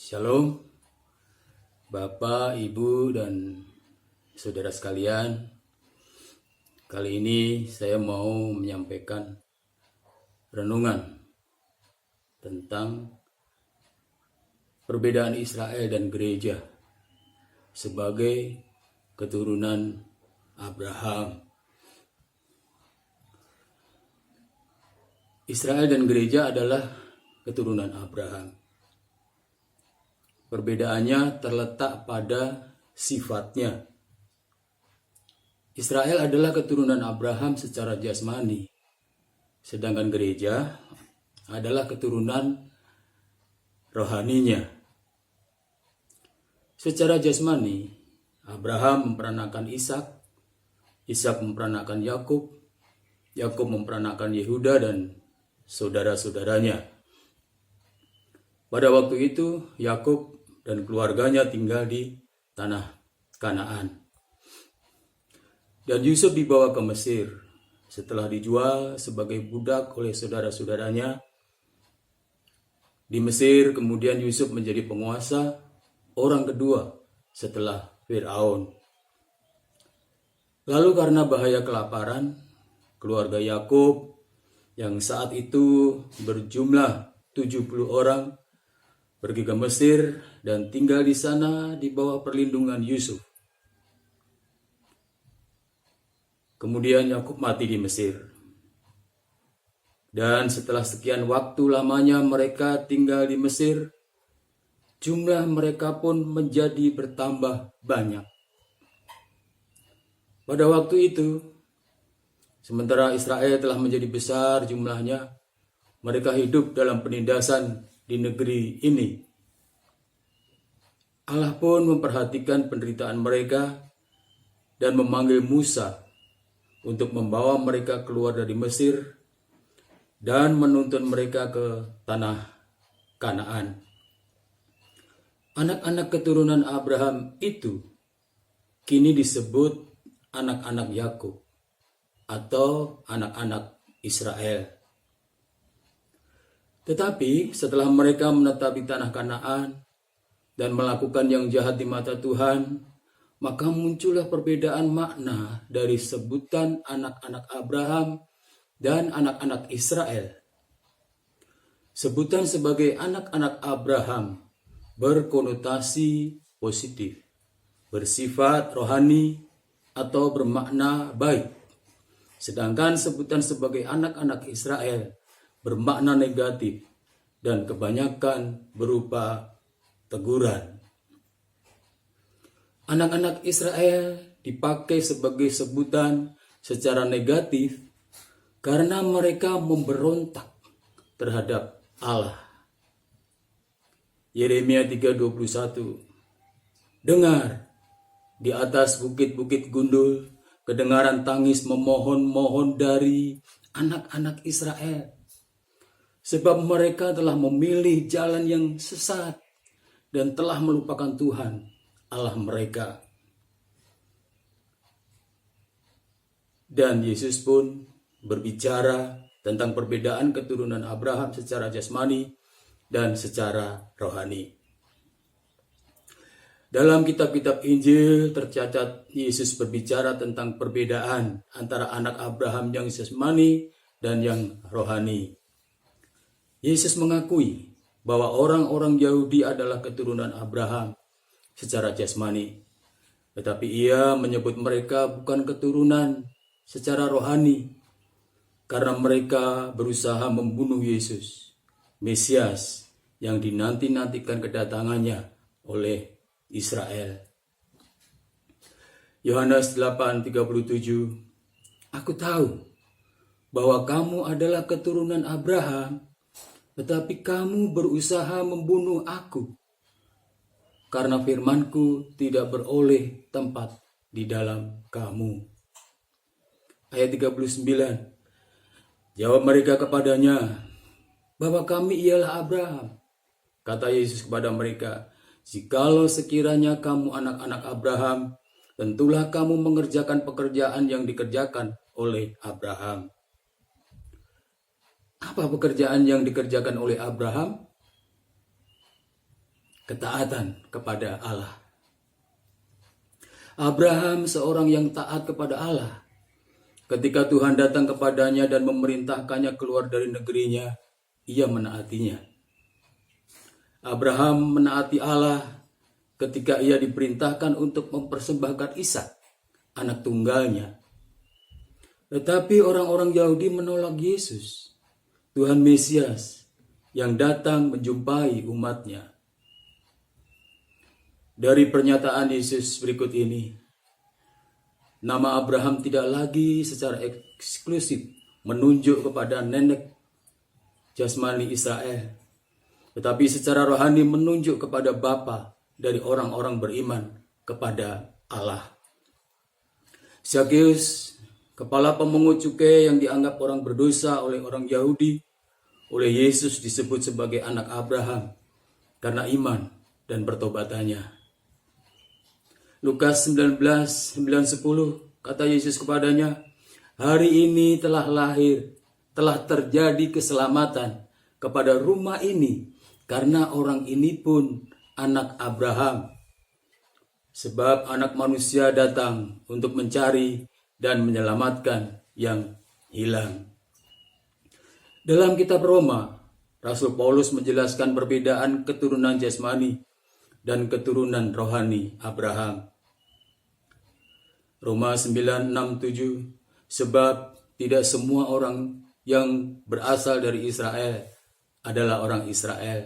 Shalom, Bapak, Ibu, dan saudara sekalian. Kali ini saya mau menyampaikan renungan tentang perbedaan Israel dan gereja sebagai keturunan Abraham. Israel dan gereja adalah keturunan Abraham. Perbedaannya terletak pada sifatnya. Israel adalah keturunan Abraham secara jasmani, sedangkan gereja adalah keturunan rohaninya. Secara jasmani, Abraham memperanakan Ishak, Ishak memperanakan Yakub, Yakub memperanakan Yehuda dan saudara-saudaranya. Pada waktu itu, Yakub dan keluarganya tinggal di tanah Kanaan. Dan Yusuf dibawa ke Mesir setelah dijual sebagai budak oleh saudara-saudaranya. Di Mesir kemudian Yusuf menjadi penguasa orang kedua setelah Firaun. Lalu karena bahaya kelaparan, keluarga Yakub yang saat itu berjumlah 70 orang pergi ke Mesir dan tinggal di sana di bawah perlindungan Yusuf. Kemudian Yakub mati di Mesir. Dan setelah sekian waktu lamanya mereka tinggal di Mesir, jumlah mereka pun menjadi bertambah banyak. Pada waktu itu, sementara Israel telah menjadi besar jumlahnya, mereka hidup dalam penindasan di negeri ini. Allah pun memperhatikan penderitaan mereka dan memanggil Musa untuk membawa mereka keluar dari Mesir dan menuntun mereka ke tanah Kanaan. Anak-anak keturunan Abraham itu kini disebut anak-anak Yakub atau anak-anak Israel. Tetapi setelah mereka menetap di tanah Kanaan dan melakukan yang jahat di mata Tuhan, maka muncullah perbedaan makna dari sebutan anak-anak Abraham dan anak-anak Israel. Sebutan sebagai anak-anak Abraham berkonotasi positif, bersifat rohani atau bermakna baik. Sedangkan sebutan sebagai anak-anak Israel bermakna negatif dan kebanyakan berupa teguran. Anak-anak Israel dipakai sebagai sebutan secara negatif karena mereka memberontak terhadap Allah. Yeremia 3:21. Dengar, di atas bukit-bukit gundul kedengaran tangis memohon-mohon dari anak-anak Israel. Sebab mereka telah memilih jalan yang sesat dan telah melupakan Tuhan Allah mereka. Dan Yesus pun berbicara tentang perbedaan keturunan Abraham secara jasmani dan secara rohani. Dalam kitab-kitab Injil tercatat Yesus berbicara tentang perbedaan antara anak Abraham yang jasmani dan yang rohani. Yesus mengakui bahwa orang-orang Yahudi adalah keturunan Abraham secara jasmani, tetapi ia menyebut mereka bukan keturunan secara rohani karena mereka berusaha membunuh Yesus, Mesias yang dinanti-nantikan kedatangannya oleh Israel. Yohanes 8:37, Aku tahu bahwa kamu adalah keturunan Abraham, tetapi kamu berusaha membunuh aku, karena firmanku tidak beroleh tempat di dalam kamu. Ayat 39, jawab mereka kepadanya, bahwa kami ialah Abraham. Kata Yesus kepada mereka, jikalau sekiranya kamu anak-anak Abraham, tentulah kamu mengerjakan pekerjaan yang dikerjakan oleh Abraham. Apa pekerjaan yang dikerjakan oleh Abraham? ketaatan kepada Allah. Abraham seorang yang taat kepada Allah. Ketika Tuhan datang kepadanya dan memerintahkannya keluar dari negerinya, ia menaatinya. Abraham menaati Allah ketika ia diperintahkan untuk mempersembahkan Ishak, anak tunggalnya. Tetapi orang-orang Yahudi menolak Yesus, Tuhan Mesias, yang datang menjumpai umatnya. Dari pernyataan Yesus berikut ini, nama Abraham tidak lagi secara eksklusif menunjuk kepada nenek jasmani Israel, tetapi secara rohani menunjuk kepada bapa dari orang-orang beriman kepada Allah. Zakheus, kepala pemungut cukai yang dianggap orang berdosa oleh orang Yahudi, oleh Yesus disebut sebagai anak Abraham karena iman dan pertobatannya. Lukas 19:9-10, kata Yesus kepadanya, "Hari ini telah terjadi keselamatan kepada rumah ini, karena orang ini pun anak Abraham. Sebab anak manusia datang untuk mencari dan menyelamatkan yang hilang." Dalam kitab Roma, Rasul Paulus menjelaskan perbedaan keturunan jasmani dan keturunan rohani Abraham. Roma 9:6-7, sebab tidak semua orang yang berasal dari Israel adalah orang Israel,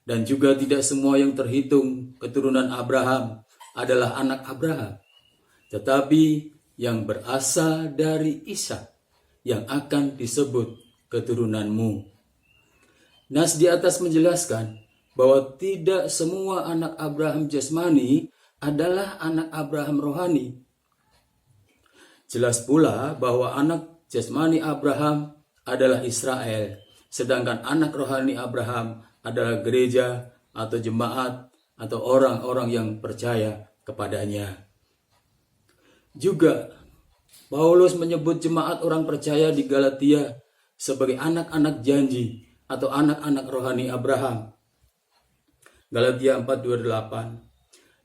dan juga tidak semua yang terhitung keturunan Abraham adalah anak Abraham, tetapi yang berasal dari Ishak yang akan disebut keturunanmu. Nas di atas menjelaskan bahwa tidak semua anak Abraham jasmani adalah anak Abraham rohani. Jelas pula bahwa anak jasmani Abraham adalah Israel, sedangkan anak rohani Abraham adalah gereja atau jemaat atau orang-orang yang percaya kepadanya. Juga Paulus menyebut jemaat orang percaya di Galatia sebagai anak-anak janji atau anak-anak rohani Abraham. Galatia 4:28,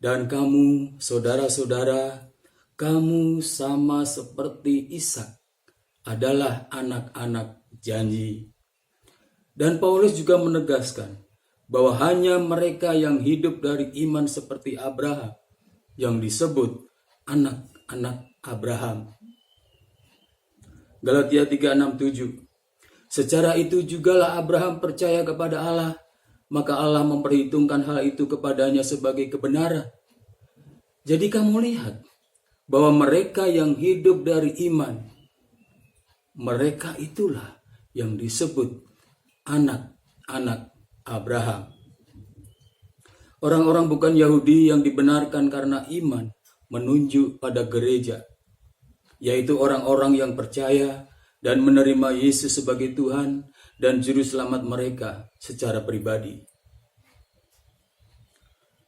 "Dan kamu, saudara-saudara, kamu sama seperti Ishak adalah anak-anak janji." Dan Paulus juga menegaskan bahwa hanya mereka yang hidup dari iman seperti Abraham yang disebut anak-anak Abraham. Galatia 3:6-7, "Secara itu jugalah Abraham percaya kepada Allah, maka Allah memperhitungkan hal itu kepadanya sebagai kebenaran." Jadi kamu lihat bahwa mereka yang hidup dari iman, mereka itulah yang disebut anak-anak Abraham. Orang-orang bukan Yahudi yang dibenarkan karena iman menunjuk pada gereja, yaitu orang-orang yang percaya dan menerima Yesus sebagai Tuhan dan Juru Selamat mereka secara pribadi.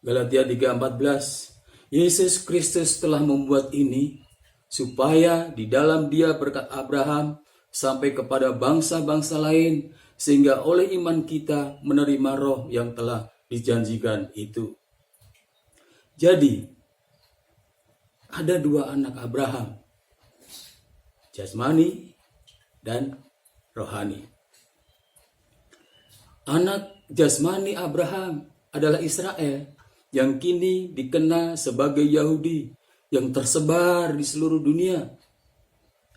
Galatia 3:14, "Yesus Kristus telah membuat ini supaya di dalam Dia berkat Abraham sampai kepada bangsa-bangsa lain, sehingga oleh iman kita menerima roh yang telah dijanjikan itu." Jadi, ada dua anak Abraham, jasmani dan rohani. Anak jasmani Abraham adalah Israel yang kini dikenal sebagai Yahudi yang tersebar di seluruh dunia.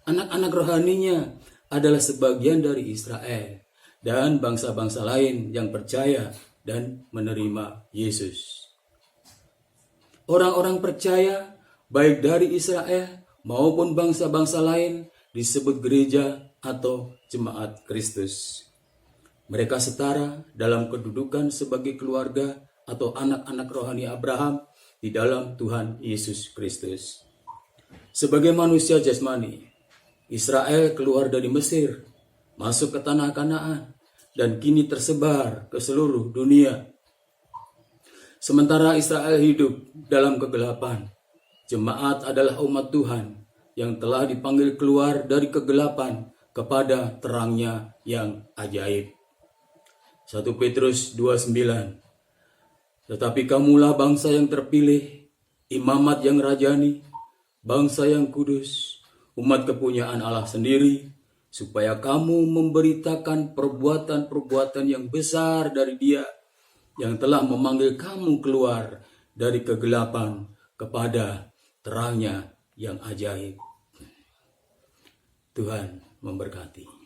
Anak-anak rohaninya adalah sebagian dari Israel dan bangsa-bangsa lain yang percaya dan menerima Yesus. Orang-orang percaya baik dari Israel maupun bangsa-bangsa lain disebut gereja atau jemaat Kristus. Mereka setara dalam kedudukan sebagai keluarga atau anak-anak rohani Abraham di dalam Tuhan Yesus Kristus. Sebagai manusia jasmani, Israel keluar dari Mesir, masuk ke tanah Kanaan, dan kini tersebar ke seluruh dunia. Sementara Israel hidup dalam kegelapan, jemaat adalah umat Tuhan yang telah dipanggil keluar dari kegelapan kepada terangnya yang ajaib. 1 Petrus 2:9, Tetapi kamulah bangsa yang terpilih, imamat yang rajani, bangsa yang kudus, umat kepunyaan Allah sendiri, supaya kamu memberitakan perbuatan-perbuatan yang besar dari Dia yang telah memanggil kamu keluar dari kegelapan kepada terangnya yang ajaib. Tuhan memberkati.